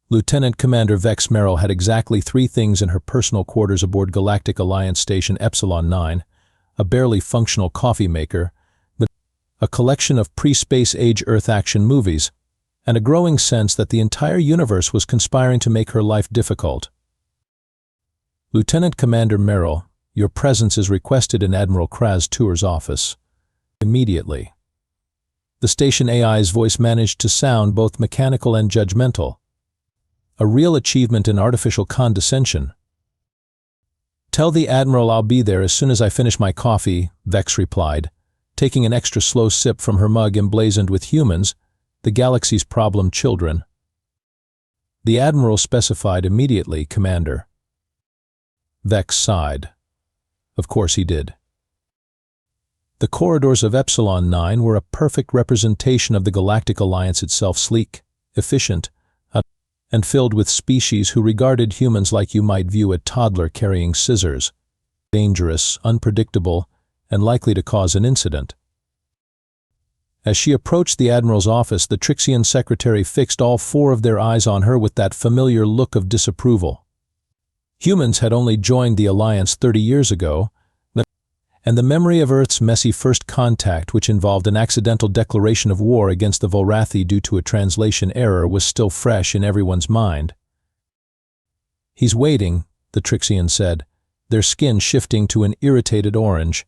Lieutenant Commander Vex Merrill had exactly 3 things in her personal quarters aboard Galactic Alliance Station Epsilon 9, a barely functional coffee maker, a collection of pre-space age Earth action movies, and a growing sense that the entire universe was conspiring to make her life difficult. Lieutenant Commander Merrill, your presence is requested in Admiral Kraz Tour's office. Immediately. The station AI's voice managed to sound both mechanical and judgmental. A real achievement in artificial condescension. Tell the Admiral I'll be there as soon as I finish my coffee, Vex replied, taking an extra slow sip from her mug emblazoned with humans, the galaxy's problem children. The Admiral specified immediately, Commander. Vex sighed. Of course he did. The corridors of Epsilon 9 were a perfect representation of the Galactic Alliance itself, sleek, efficient, and filled with species who regarded humans like you might view a toddler carrying scissors, dangerous, unpredictable, and likely to cause an incident. As she approached the Admiral's office, the Trixian secretary fixed all 4 of their eyes on her with that familiar look of disapproval. Humans had only joined the Alliance 30 years ago, and the memory of Earth's messy first contact, which involved an accidental declaration of war against the Volrathi due to a translation error, was still fresh in everyone's mind. He's waiting, the Trixian said, their skin shifting to an irritated orange.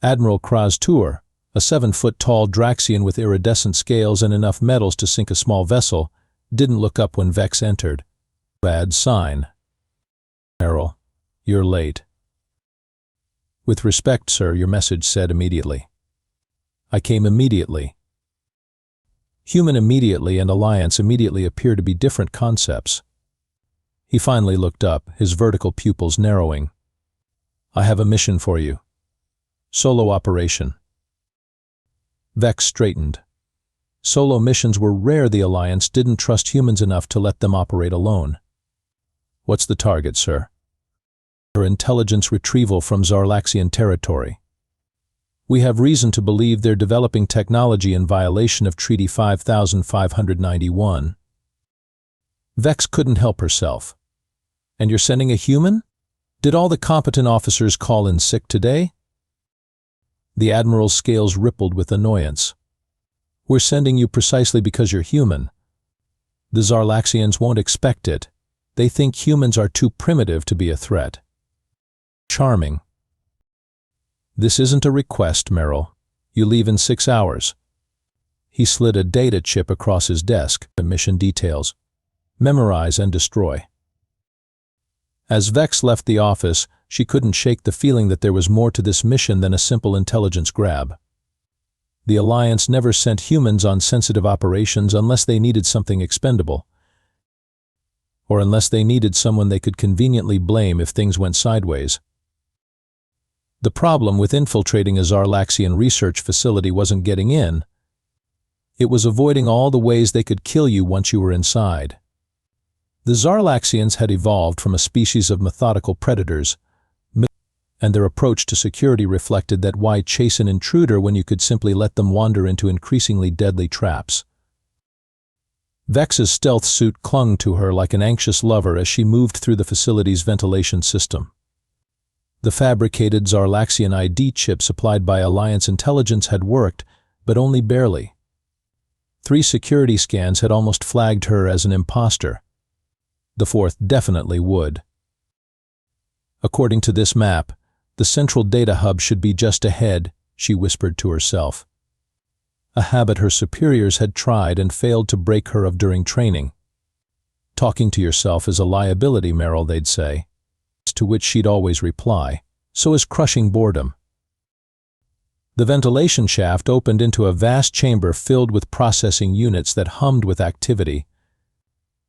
Admiral Kraz Tour, a 7-foot-tall Draxian with iridescent scales and enough metals to sink a small vessel, didn't look up when Vex entered. Bad sign. Merrill, you're late. With respect, sir, your message said immediately. I came immediately. Human immediately and Alliance immediately appear to be different concepts. He finally looked up, his vertical pupils narrowing. I have a mission for you. Solo operation. Vex straightened. Solo missions were rare. The Alliance didn't trust humans enough to let them operate alone. What's the target, sir? Intelligence retrieval from Zarlaxian territory. We have reason to believe they're developing technology in violation of Treaty 5591. Vex couldn't help herself. And you're sending a human? Did all the competent officers call in sick today? The Admiral's scales rippled with annoyance. We're sending you precisely because you're human. The Zarlaxians won't expect it. They think humans are too primitive to be a threat. Charming. This isn't a request, Merrill. You leave in 6 hours. He slid a data chip across his desk. The mission details. Memorize and destroy. As Vex left the office, she couldn't shake the feeling that there was more to this mission than a simple intelligence grab. The Alliance never sent humans on sensitive operations unless they needed something expendable, or unless they needed someone they could conveniently blame if things went sideways. The problem with infiltrating a Zarlaxian research facility wasn't getting in. It was avoiding all the ways they could kill you once you were inside. The Zarlaxians had evolved from a species of methodical predators, and their approach to security reflected that. Why chase an intruder when you could simply let them wander into increasingly deadly traps? Vex's stealth suit clung to her like an anxious lover as she moved through the facility's ventilation system. The fabricated Zarlaxian ID chip supplied by Alliance intelligence had worked, but only barely. 3 security scans had almost flagged her as an imposter. The 4th definitely would. According to this map, the central data hub should be just ahead, she whispered to herself. A habit her superiors had tried and failed to break her of during training. Talking to yourself is a liability, Merrill, they'd say. To which she'd always reply, so is crushing boredom. The ventilation shaft opened into a vast chamber filled with processing units that hummed with activity.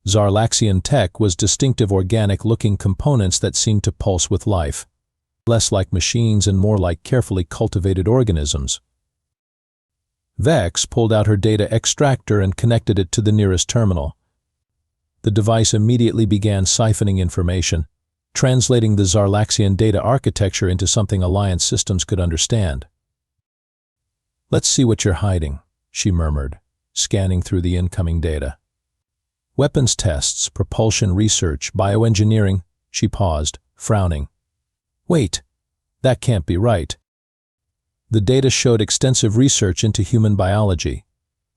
Zarlaxian tech was distinctive organic-looking components that seemed to pulse with life, less like machines and more like carefully cultivated organisms. Vex pulled out her data extractor and connected it to the nearest terminal. The device immediately began siphoning information, translating the Zarlaxian data architecture into something Alliance systems could understand. Let's see what you're hiding, she murmured, scanning through the incoming data. Weapons tests, propulsion research, bioengineering. She paused, frowning. Wait, that can't be right. The data showed extensive research into human biology,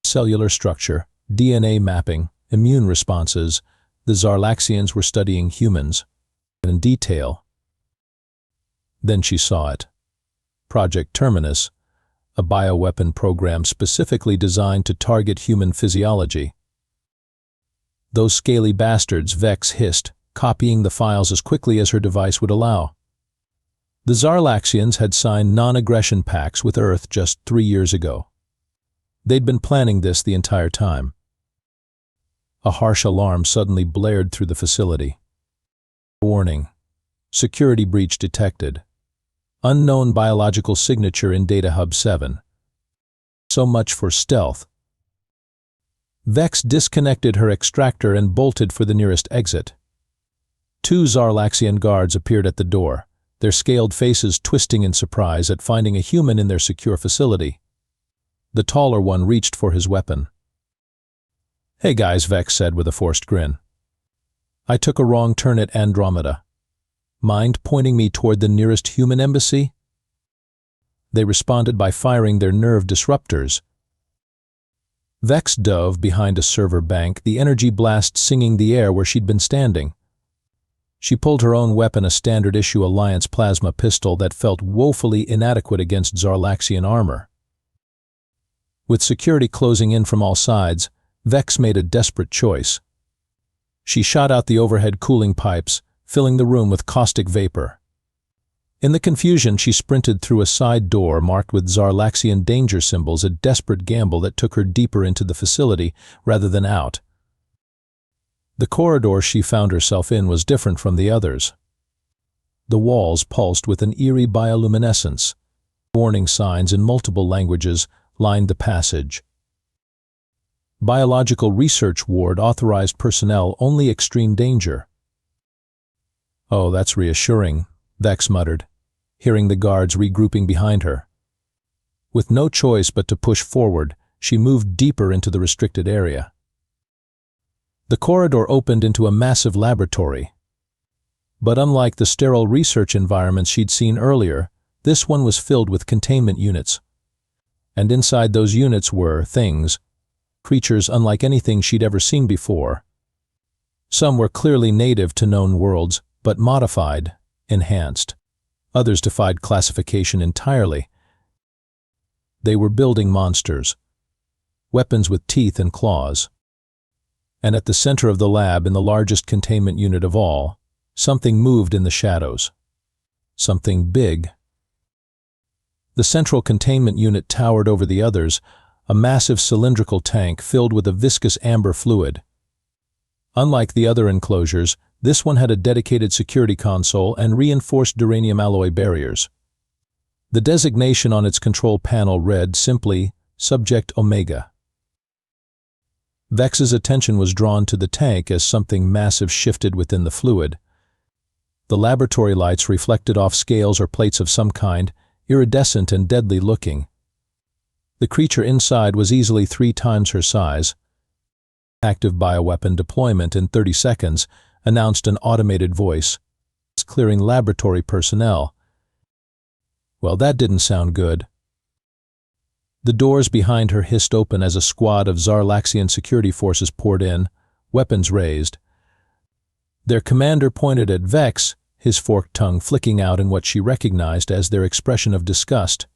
cellular structure, DNA mapping, immune responses. The Zarlaxians were studying humans in detail. Then she saw it. Project Terminus, a bioweapon program specifically designed to target human physiology. Those scaly bastards, Vex hissed, copying the files as quickly as her device would allow. The Zarlaxians had signed non-aggression pacts with Earth just 3 years ago. They'd been planning this the entire time. A harsh alarm suddenly blared through the facility. Warning. Security breach detected. Unknown biological signature in Data Hub 7. So much for stealth. Vex disconnected her extractor and bolted for the nearest exit. 2 Zarlaxian guards appeared at the door, their scaled faces twisting in surprise at finding a human in their secure facility. The taller one reached for his weapon. "Hey guys," Vex said with a forced grin. "I took a wrong turn at Andromeda. Mind pointing me toward the nearest human embassy?" They responded by firing their nerve disruptors. Vex dove behind a server bank, the energy blast singing the air where she'd been standing. She pulled her own weapon, a standard-issue Alliance plasma pistol that felt woefully inadequate against Zarlaxian armor. With security closing in from all sides, Vex made a desperate choice. She shot out the overhead cooling pipes, filling the room with caustic vapor. In the confusion, she sprinted through a side door marked with Zarlaxian danger symbols, a desperate gamble that took her deeper into the facility rather than out. The corridor she found herself in was different from the others. The walls pulsed with an eerie bioluminescence. Warning signs in multiple languages lined the passage. Biological Research Ward authorized personnel, only extreme danger. "Oh, that's reassuring," Vex muttered, hearing the guards regrouping behind her. With no choice but to push forward, she moved deeper into the restricted area. The corridor opened into a massive laboratory. But unlike the sterile research environments she'd seen earlier, this one was filled with containment units. And inside those units were things, creatures unlike anything she'd ever seen before. Some were clearly native to known worlds, but modified, enhanced. Others defied classification entirely. They were building monsters, weapons with teeth and claws. And at the center of the lab, in the largest containment unit of all, something moved in the shadows. Something big. The central containment unit towered over the others, a massive cylindrical tank filled with a viscous amber fluid. Unlike the other enclosures, this one had a dedicated security console and reinforced duranium alloy barriers. The designation on its control panel read simply, Subject Omega. Vex's attention was drawn to the tank as something massive shifted within the fluid. The laboratory lights reflected off scales or plates of some kind, iridescent and deadly looking. The creature inside was easily 3 times her size. Active bioweapon deployment in 30 seconds, announced an automated voice, clearing laboratory personnel. Well, that didn't sound good. The doors behind her hissed open as a squad of Zarlaxian security forces poured in, weapons raised. Their commander pointed at Vex, his forked tongue flicking out in what she recognized as their expression of disgust.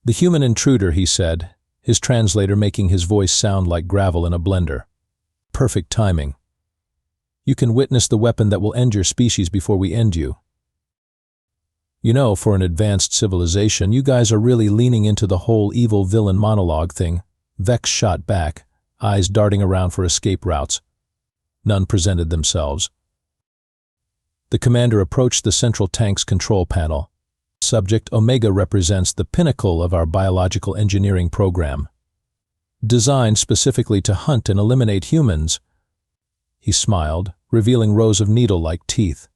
"The human intruder," he said, his translator making his voice sound like gravel in a blender. "Perfect timing. You can witness the weapon that will end your species before we end you. You know, for an advanced civilization, you guys are really leaning into the whole evil villain monologue thing." Vex shot back, eyes darting around for escape routes. None presented themselves. The commander approached the central tank's control panel. Subject Omega represents the pinnacle of our biological engineering program, designed specifically to hunt and eliminate humans. He smiled, revealing rows of needle-like teeth.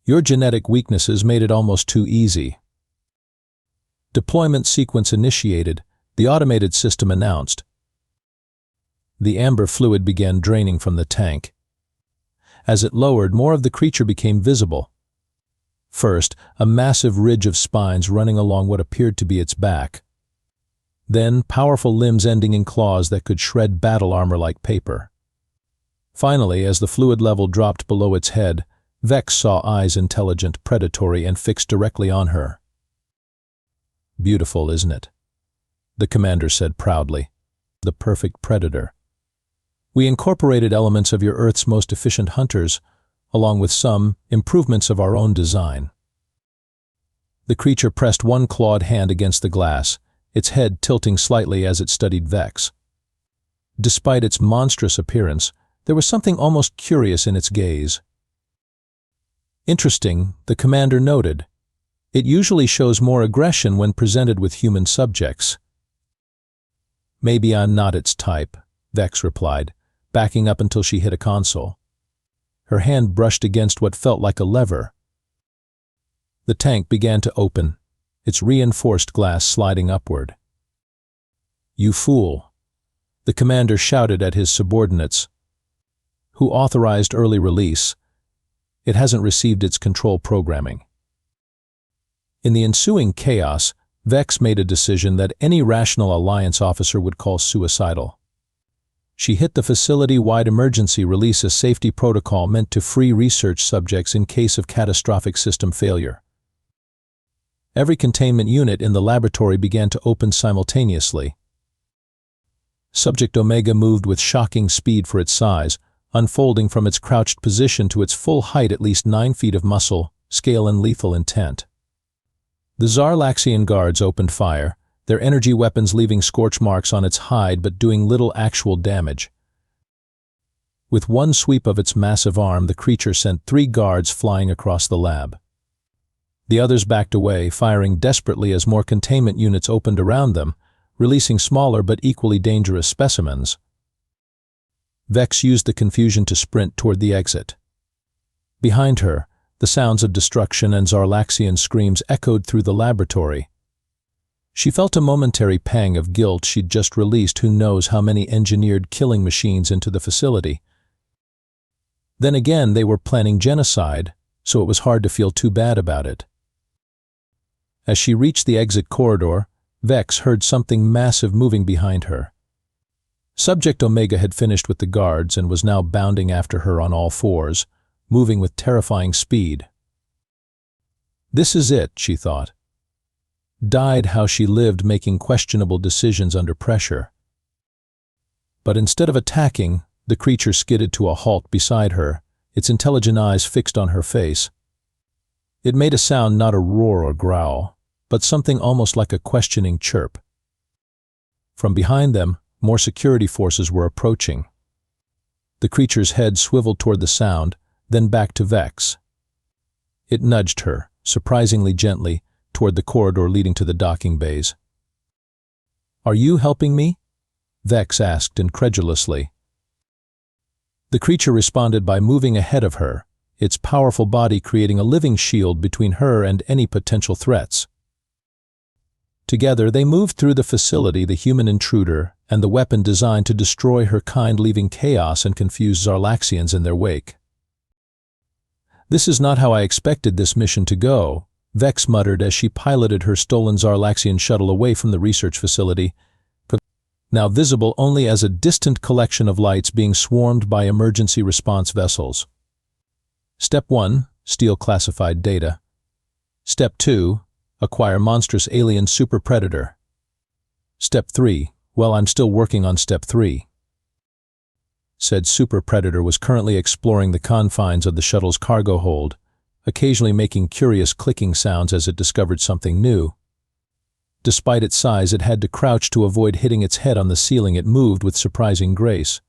"Your genetic weaknesses made it almost too easy." Deployment sequence initiated, the automated system announced. The amber fluid began draining from the tank. As it lowered, more of the creature became visible. First, a massive ridge of spines running along what appeared to be its back. Then, powerful limbs ending in claws that could shred battle armor like paper. Finally, as the fluid level dropped below its head, Vex saw eyes intelligent, predatory, and fixed directly on her. "Beautiful, isn't it?" the commander said proudly. "The perfect predator. We incorporated elements of your Earth's most efficient hunters, along with some improvements of our own design." The creature pressed one clawed hand against the glass, its head tilting slightly as it studied Vex. Despite its monstrous appearance, there was something almost curious in its gaze. "Interesting," the commander noted. "It usually shows more aggression when presented with human subjects." "Maybe I'm not its type," Vex replied, backing up until she hit a console. Her hand brushed against what felt like a lever. The tank began to open, its reinforced glass sliding upward. "You fool," the commander shouted at his subordinates. "Who authorized early release? It hasn't received its control programming." In the ensuing chaos, Vex made a decision that any rational Alliance officer would call suicidal. She hit the facility-wide emergency release, a safety protocol meant to free research subjects in case of catastrophic system failure. Every containment unit in the laboratory began to open simultaneously. Subject Omega moved with shocking speed for its size, unfolding from its crouched position to its full height, at least 9 feet of muscle, scale, and lethal intent. The Zarlaxian guards opened fire, their energy weapons leaving scorch marks on its hide but doing little actual damage. With one sweep of its massive arm, the creature sent 3 guards flying across the lab. The others backed away, firing desperately as more containment units opened around them, releasing smaller but equally dangerous specimens. Vex used the confusion to sprint toward the exit. Behind her, the sounds of destruction and Zarlaxian screams echoed through the laboratory. She felt a momentary pang of guilt. She'd just released who knows how many engineered killing machines into the facility. Then again, they were planning genocide, so it was hard to feel too bad about it. As she reached the exit corridor, Vex heard something massive moving behind her. Subject Omega had finished with the guards and was now bounding after her on all fours, moving with terrifying speed. This is it, she thought. Died how she lived, making questionable decisions under pressure. But instead of attacking, the creature skidded to a halt beside her, its intelligent eyes fixed on her face. It made a sound, not a roar or growl, but something almost like a questioning chirp. From behind them, more security forces were approaching. The creature's head swiveled toward the sound, then back to Vex. It nudged her, surprisingly gently, toward the corridor leading to the docking bays. "Are you helping me?" Vex asked incredulously. The creature responded by moving ahead of her, its powerful body creating a living shield between her and any potential threats. Together, they moved through the facility, the human intruder, and the weapon designed to destroy her kind, leaving chaos and confused Zarlaxians in their wake. "This is not how I expected this mission to go," Vex muttered as she piloted her stolen Zarlaxian shuttle away from the research facility, now visible only as a distant collection of lights being swarmed by emergency response vessels. Step 1, steal classified data. Step 2, acquire monstrous alien super predator. Step 3, well, I'm still working on Step 3. Said super predator was currently exploring the confines of the shuttle's cargo hold, occasionally making curious clicking sounds as it discovered something new. Despite its size, it had to crouch to avoid hitting its head on the ceiling. It moved with surprising grace.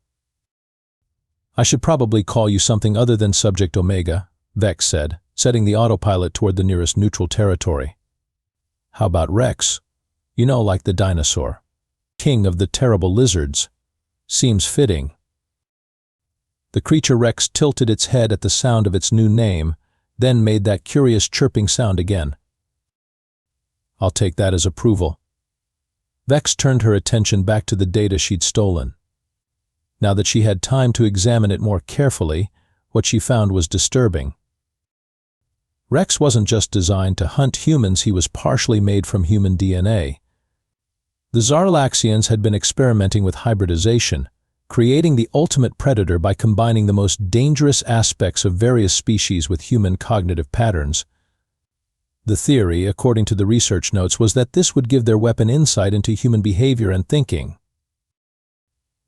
"I should probably call you something other than Subject Omega," Vex said, setting the autopilot toward the nearest neutral territory. "How about Rex? You know, like the dinosaur. King of the terrible lizards. Seems fitting." The creature Rex tilted its head at the sound of its new name, then made that curious chirping sound again. "I'll take that as approval." Vex turned her attention back to the data she'd stolen. Now that she had time to examine it more carefully, what she found was disturbing. Rex wasn't just designed to hunt humans, he was partially made from human DNA. The Zarlaxians had been experimenting with hybridization, creating the ultimate predator by combining the most dangerous aspects of various species with human cognitive patterns. The theory, according to the research notes, was that this would give their weapon insight into human behavior and thinking.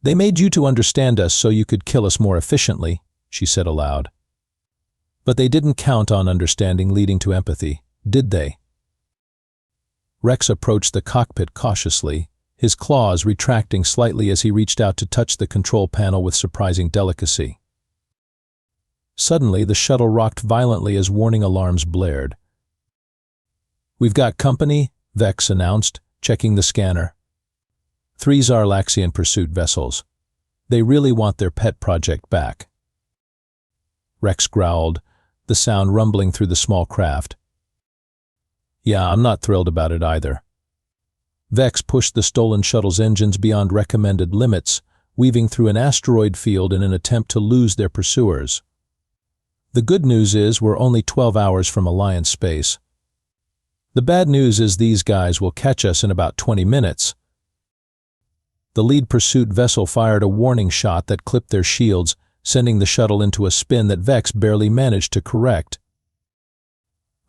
"They made you to understand us so you could kill us more efficiently," she said aloud. "But they didn't count on understanding leading to empathy, did they?" Rex approached the cockpit cautiously, his claws retracting slightly as he reached out to touch the control panel with surprising delicacy. Suddenly, the shuttle rocked violently as warning alarms blared. "We've got company," Vex announced, checking the scanner. 3 Zarlaxian pursuit vessels. They really want their pet project back." Rex growled, the sound rumbling through the small craft. "Yeah, I'm not thrilled about it either." Vex pushed the stolen shuttle's engines beyond recommended limits, weaving through an asteroid field in an attempt to lose their pursuers. "The good news is we're only 12 hours from Alliance space. The bad news is these guys will catch us in about 20 minutes. The lead pursuit vessel fired a warning shot that clipped their shields, sending the shuttle into a spin that Vex barely managed to correct.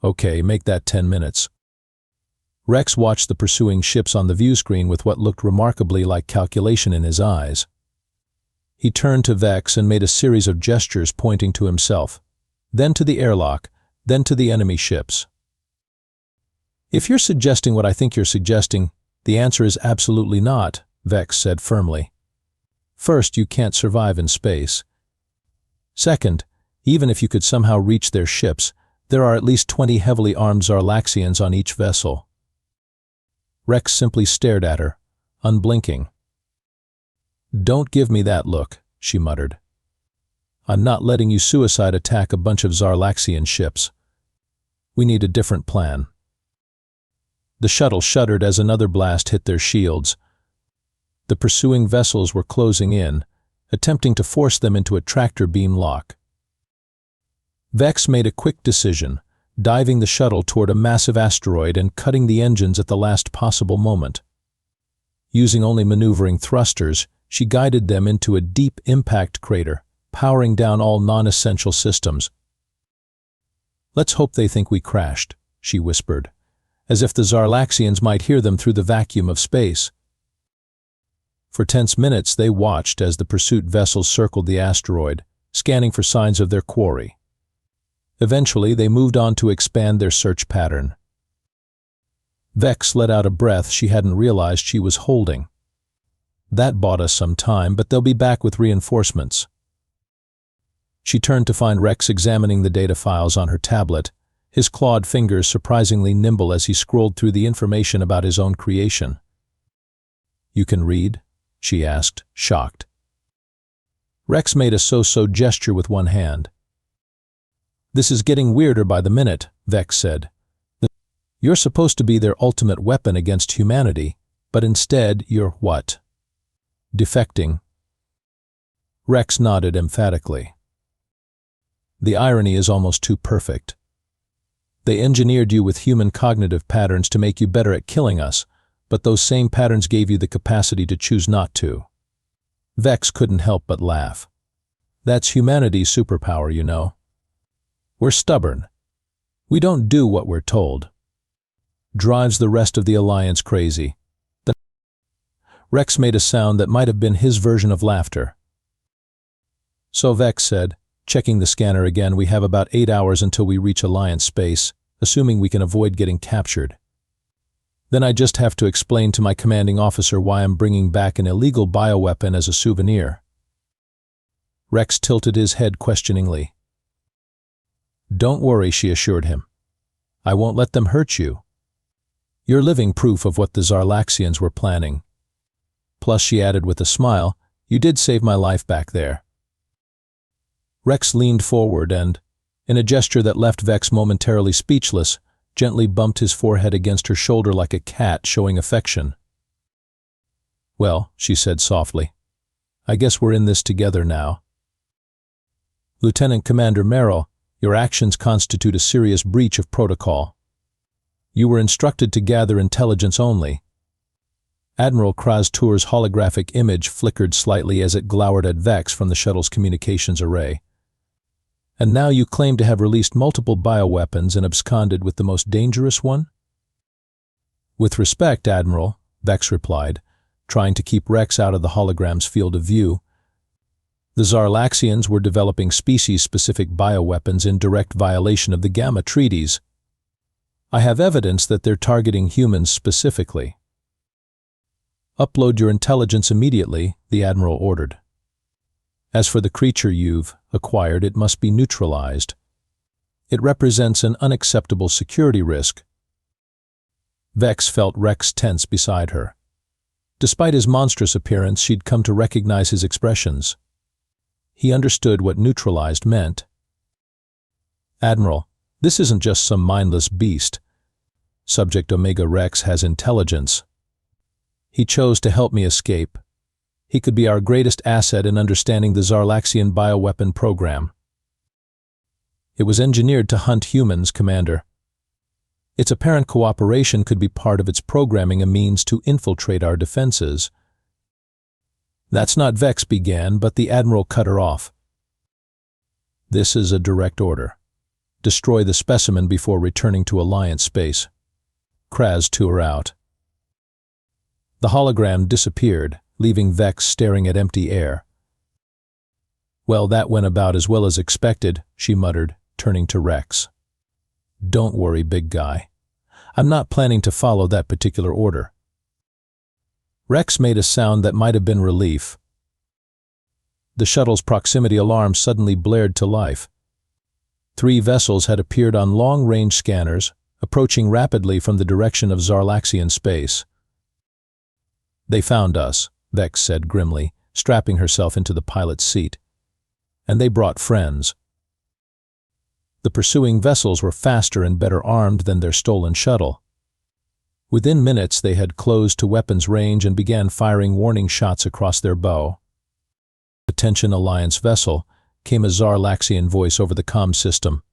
"Okay, make that 10 minutes. Rex watched the pursuing ships on the view screen with what looked remarkably like calculation in his eyes. He turned to Vex and made a series of gestures pointing to himself, then to the airlock, then to the enemy ships. "If you're suggesting what I think you're suggesting, the answer is absolutely not," Vex said firmly. "First, you can't survive in space. Second, even if you could somehow reach their ships, there are at least 20 heavily armed Zarlaxians on each vessel." Rex simply stared at her, unblinking. "Don't give me that look," she muttered. "I'm not letting you suicide attack a bunch of Zarlaxian ships. We need a different plan." The shuttle shuddered as another blast hit their shields. The pursuing vessels were closing in, attempting to force them into a tractor beam lock. Vex made a quick decision, diving the shuttle toward a massive asteroid and cutting the engines at the last possible moment. Using only maneuvering thrusters, she guided them into a deep impact crater, powering down all non-essential systems. "Let's hope they think we crashed," she whispered, as if the Zarlaxians might hear them through the vacuum of space. For tense minutes they watched as the pursuit vessels circled the asteroid, scanning for signs of their quarry. Eventually they moved on to expand their search pattern. Vex let out a breath she hadn't realized she was holding. "That bought us some time, but they'll be back with reinforcements." She turned to find Rex examining the data files on her tablet, his clawed fingers surprisingly nimble as he scrolled through the information about his own creation. "You can read?" she asked, shocked. Rex made a so-so gesture with one hand. "This is getting weirder by the minute," Vex said. "You're supposed to be their ultimate weapon against humanity, but instead you're what? Defecting?" Rex nodded emphatically. "The irony is almost too perfect. They engineered you with human cognitive patterns to make you better at killing us, but those same patterns gave you the capacity to choose not to." Vex couldn't help but laugh. "That's humanity's superpower, you know. We're stubborn. We don't do what we're told. Drives the rest of the Alliance crazy." Rex made a sound that might have been his version of laughter. "So," Vex said, checking the scanner again, "we have about 8 hours until we reach Alliance space, assuming we can avoid getting captured. Then I just have to explain to my commanding officer why I'm bringing back an illegal bioweapon as a souvenir." Rex tilted his head questioningly. "Don't worry," she assured him. "I won't let them hurt you. You're living proof of what the Zarlaxians were planning. Plus," she added with a smile, "you did save my life back there." Rex leaned forward and, in a gesture that left Vex momentarily speechless, gently bumped his forehead against her shoulder like a cat showing affection. "Well," she said softly, I guess we're in this together now. Lieutenant Commander Merrill, your actions constitute a serious breach of protocol. You were instructed to gather intelligence only. Admiral Krastur's holographic image flickered slightly as it glowered at Vex from the shuttle's communications array. And now you claim to have released multiple bioweapons and absconded with the most dangerous one? With respect, Admiral, Vex replied, trying to keep Rex out of the hologram's field of view. The Zarlaxians were developing species-specific bioweapons in direct violation of the Gamma Treaties. I have evidence that they're targeting humans specifically. Upload your intelligence immediately, the Admiral ordered. As for the creature you've acquired, it must be neutralized. It represents an unacceptable security risk. Vex felt Rex tense beside her. Despite his monstrous appearance, she'd come to recognize his expressions. He understood what neutralized meant. Admiral, this isn't just some mindless beast. Subject Omega Rex has intelligence. He chose to help me escape. He could be our greatest asset in understanding the Zarlaxian bioweapon program. It was engineered to hunt humans, Commander. Its apparent cooperation could be part of its programming, a means to infiltrate our defenses. That's not Vex began, but the Admiral cut her off. This is a direct order. Destroy the specimen before returning to Alliance space. Kraz to her out. The hologram disappeared, leaving Vex staring at empty air. Well, that went about as well as expected, she muttered, turning to Rex. Don't worry, big guy. I'm not planning to follow that particular order. Rex made a sound that might have been relief. The shuttle's proximity alarm suddenly blared to life. 3 vessels had appeared on long-range scanners, approaching rapidly from the direction of Zarlaxian space. They found us, Vex said grimly, strapping herself into the pilot's seat. And they brought friends. The pursuing vessels were faster and better armed than their stolen shuttle. Within minutes, they had closed to weapons range and began firing warning shots across their bow. Attention Alliance vessel, came a Zarlaxian voice over the comm system.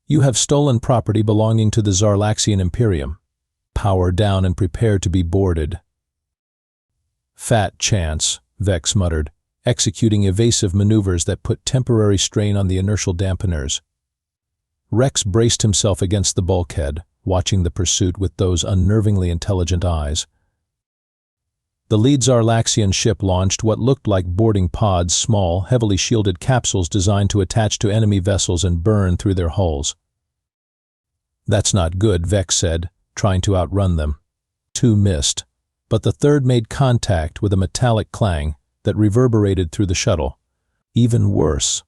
You have stolen property belonging to the Zarlaxian Imperium. Power down and prepare to be boarded. Fat chance, Vex muttered, executing evasive maneuvers that put temporary strain on the inertial dampeners. Rex braced himself against the bulkhead, watching the pursuit with those unnervingly intelligent eyes. The lead Zarlaxian ship launched what looked like boarding pods, small, heavily shielded capsules designed to attach to enemy vessels and burn through their hulls. That's not good, Vex said, trying to outrun them. 2 missed, but the third made contact with a metallic clang that reverberated through the shuttle. Even worse.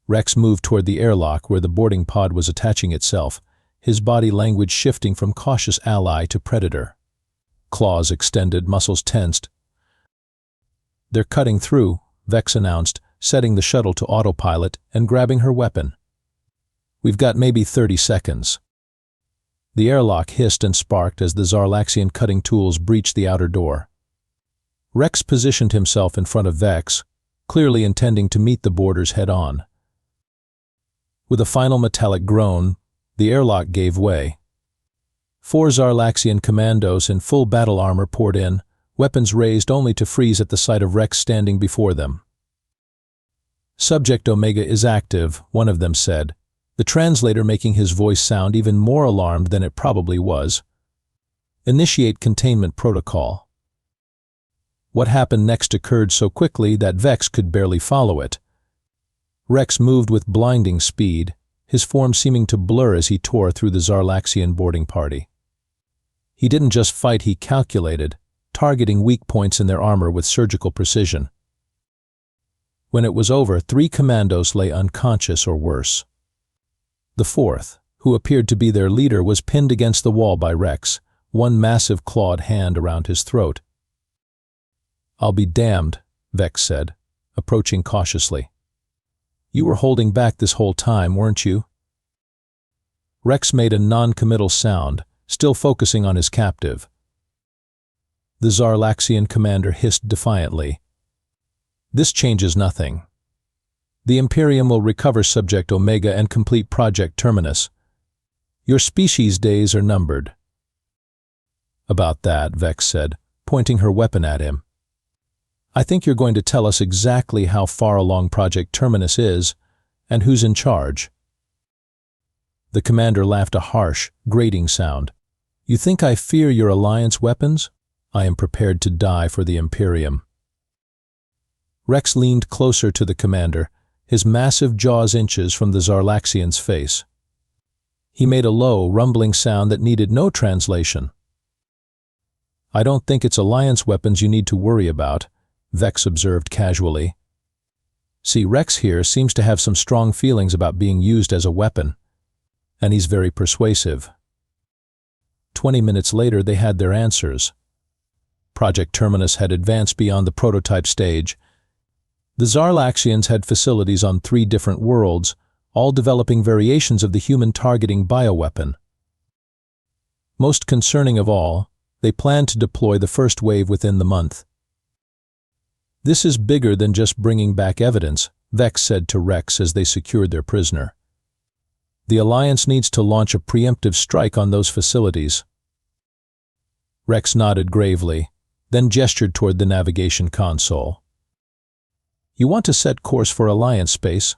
Rex moved toward the airlock where the boarding pod was attaching itself, his body language shifting from cautious ally to predator. Claws extended, muscles tensed. They're cutting through, Vex announced, setting the shuttle to autopilot and grabbing her weapon. We've got maybe 30 seconds. The airlock hissed and sparked as the Zarlaxian cutting tools breached the outer door. Rex positioned himself in front of Vex, clearly intending to meet the boarders head-on. With a final metallic groan, the airlock gave way. 4 Zarlaxian commandos in full battle armor poured in, weapons raised only to freeze at the sight of Rex standing before them. Subject Omega is active, one of them said, the translator making his voice sound even more alarmed than it probably was. Initiate containment protocol. What happened next occurred so quickly that Vex could barely follow it. Rex moved with blinding speed, his form seeming to blur as he tore through the Zarlaxian boarding party. He didn't just fight, he calculated, targeting weak points in their armor with surgical precision. When it was over, 3 commandos lay unconscious or worse. The 4th, who appeared to be their leader, was pinned against the wall by Rex, one massive clawed hand around his throat. I'll be damned, Vex said, approaching cautiously. You were holding back this whole time, weren't you? Rex made a non-committal sound, still focusing on his captive. The Zarlaxian commander hissed defiantly. This changes nothing. The Imperium will recover Subject Omega and complete Project Terminus. Your species' days are numbered. About that, Vex said, pointing her weapon at him. I think you're going to tell us exactly how far along Project Terminus is, and who's in charge. The commander laughed a harsh, grating sound. You think I fear your Alliance weapons? I am prepared to die for the Imperium. Rex leaned closer to the commander, his massive jaws inches from the Zarlaxian's face. He made a low, rumbling sound that needed no translation. I don't think it's Alliance weapons you need to worry about, Vex observed casually. See, Rex here seems to have some strong feelings about being used as a weapon, and he's very persuasive. 20 minutes later, they had their answers. Project Terminus had advanced beyond the prototype stage. The Zarlaxians had facilities on 3 different worlds, all developing variations of the human-targeting bioweapon. Most concerning of all, they planned to deploy the first wave within the month. This is bigger than just bringing back evidence, Vex said to Rex as they secured their prisoner. The Alliance needs to launch a preemptive strike on those facilities. Rex nodded gravely, then gestured toward the navigation console. You want to set course for Alliance space?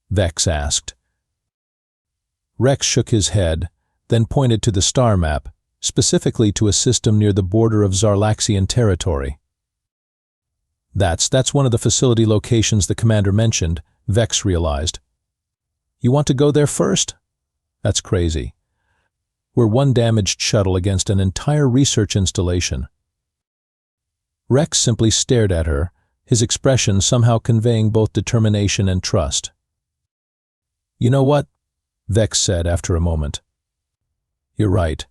Vex asked. Rex shook his head, then pointed to the star map, specifically to a system near the border of Zarlaxian territory. That's one of the facility locations the commander mentioned, Vex realized. You want to go there first? That's crazy. We're one damaged shuttle against an entire research installation. Rex simply stared at her, his expression somehow conveying both determination and trust. You know what? Vex said after a moment. You're right.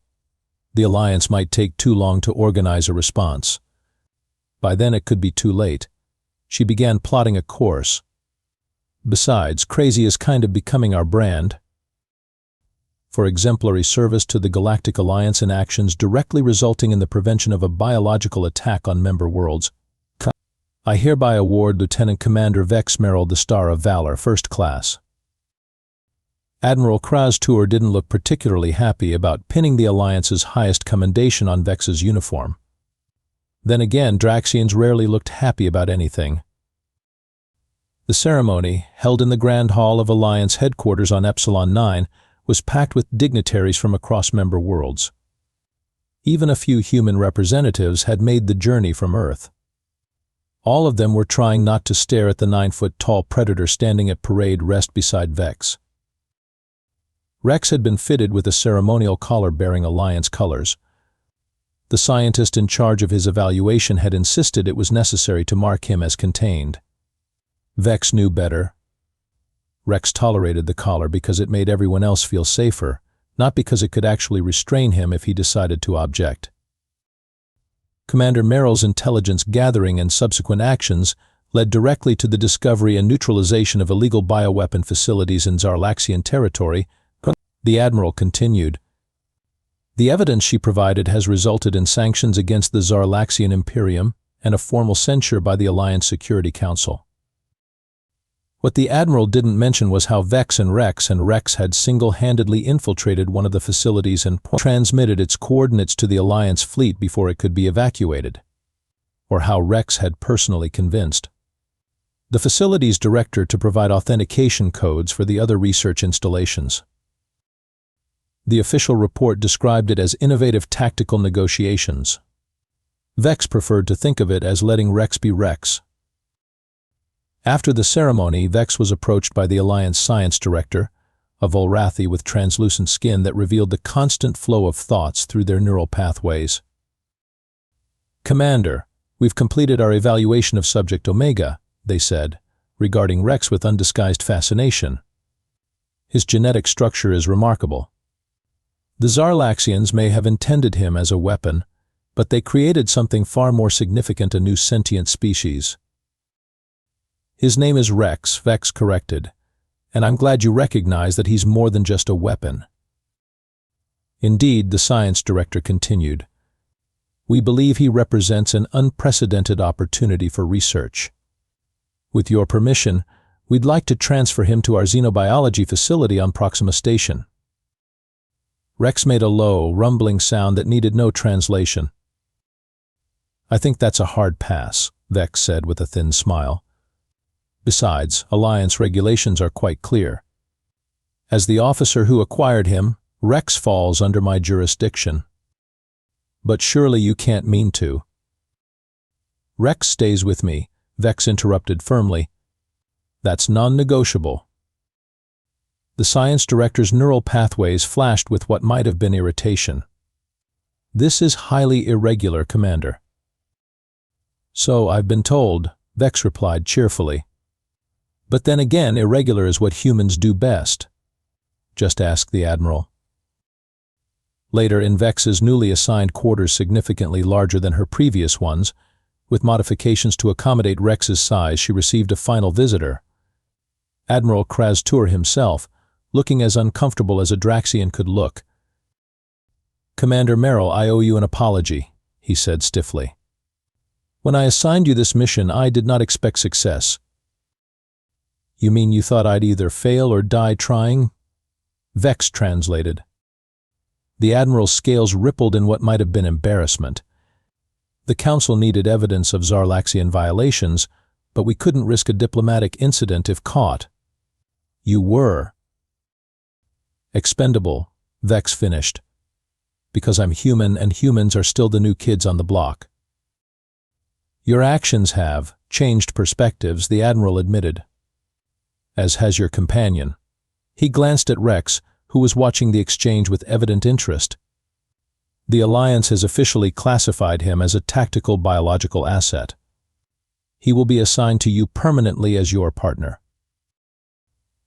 The Alliance might take too long to organize a response. By then it could be too late. She began plotting a course. Besides, crazy is kind of becoming our brand. For exemplary service to the Galactic Alliance in actions directly resulting in the prevention of a biological attack on member worlds, I hereby award Lieutenant Commander Vex Merrill the Star of Valor, First Class. Admiral Krastur didn't look particularly happy about pinning the Alliance's highest commendation on Vex's uniform. Then again, Draxians rarely looked happy about anything. The ceremony, held in the Grand Hall of Alliance headquarters on Epsilon 9, was packed with dignitaries from across member worlds. Even a few human representatives had made the journey from Earth. All of them were trying not to stare at the 9-foot-tall predator standing at parade rest beside Vex. Rex had been fitted with a ceremonial collar bearing Alliance colors. The scientist in charge of his evaluation had insisted it was necessary to mark him as contained. Vex knew better. Rex tolerated the collar because it made everyone else feel safer, not because it could actually restrain him if he decided to object. Commander Merrill's intelligence gathering and subsequent actions led directly to the discovery and neutralization of illegal bioweapon facilities in Zarlaxian territory. The Admiral continued. The evidence she provided has resulted in sanctions against the Zarlaxian Imperium and a formal censure by the Alliance Security Council. What the Admiral didn't mention was how Vex and Rex had single-handedly infiltrated one of the facilities and transmitted its coordinates to the Alliance fleet before it could be evacuated, or how Rex had personally convinced the facility's director to provide authentication codes for the other research installations. The official report described it as innovative tactical negotiations. Vex preferred to think of it as letting Rex be Rex. After the ceremony, Vex was approached by the Alliance Science Director, a Volrathi with translucent skin that revealed the constant flow of thoughts through their neural pathways. Commander, we've completed our evaluation of Subject Omega, they said, regarding Rex with undisguised fascination. His genetic structure is remarkable. The Zarlaxians may have intended him as a weapon, but they created something far more significant, a new sentient species. His name is Rex, Vex corrected, and I'm glad you recognize that he's more than just a weapon. Indeed, the science director continued. We believe he represents an unprecedented opportunity for research. With your permission, we'd like to transfer him to our xenobiology facility on Proxima Station. Rex made a low, rumbling sound that needed no translation. I think that's a hard pass, Vex said with a thin smile. Besides, Alliance regulations are quite clear. As the officer who acquired him, Rex falls under my jurisdiction. But surely you can't mean to. Rex stays with me, Vex interrupted firmly. That's non-negotiable. The science director's neural pathways flashed with what might have been irritation. This is highly irregular, Commander. So I've been told, Vex replied cheerfully. But then again, irregular is what humans do best. Just ask the Admiral. Later, in Vex's newly assigned quarters significantly larger than her previous ones, with modifications to accommodate Rex's size, she received a final visitor. Admiral Krastur himself, looking as uncomfortable as a Draxian could look. Commander Merrill, I owe you an apology, he said stiffly. When I assigned you this mission, I did not expect success. You mean you thought I'd either fail or die trying? Vex translated. The Admiral's scales rippled in what might have been embarrassment. The Council needed evidence of Zarlaxian violations, but we couldn't risk a diplomatic incident if caught. You were. Expendable, Vex finished. Because I'm human and humans are still the new kids on the block. Your actions have changed perspectives, the Admiral admitted. As has your companion. He glanced at Rex, who was watching the exchange with evident interest. The Alliance has officially classified him as a tactical biological asset. He will be assigned to you permanently as your partner.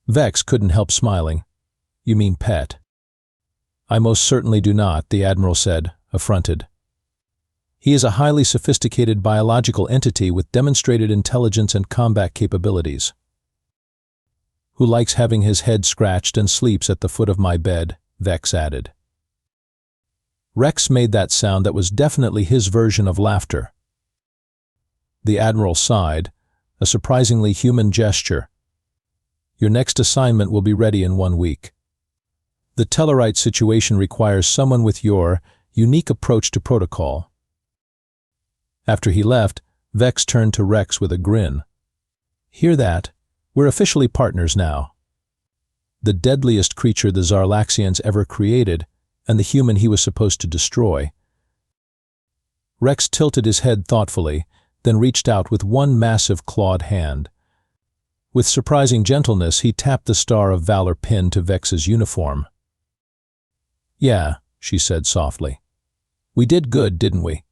Vex couldn't help smiling. You mean pet? I most certainly do not, the Admiral said, affronted. He is a highly sophisticated biological entity with demonstrated intelligence and combat capabilities. Who likes having his head scratched and sleeps at the foot of my bed, Vex added. Rex made that sound that was definitely his version of laughter. The Admiral sighed, a surprisingly human gesture. Your next assignment will be ready in 1 week. The Tellarite situation requires someone with your unique approach to protocol. After he left, Vex turned to Rex with a grin. Hear that? We're officially partners now. The deadliest creature the Zarlaxians ever created, and the human he was supposed to destroy. Rex tilted his head thoughtfully, then reached out with one massive clawed hand. With surprising gentleness, he tapped the Star of Valor pin to Vex's uniform. Yeah, she said softly. We did good, didn't we?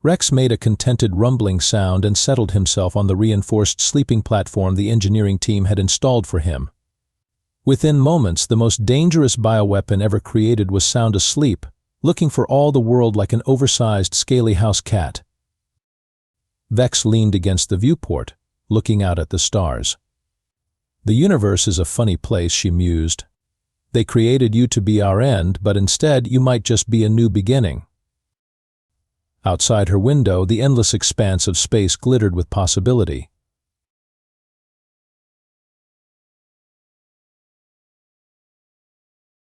Rex made a contented rumbling sound and settled himself on the reinforced sleeping platform the engineering team had installed for him. Within moments, the most dangerous bioweapon ever created was sound asleep, looking for all the world like an oversized, scaly house cat. Vex leaned against the viewport, looking out at the stars. The universe is a funny place, she mused. They created you to be our end, but instead you might just be a new beginning. Outside her window, the endless expanse of space glittered with possibility.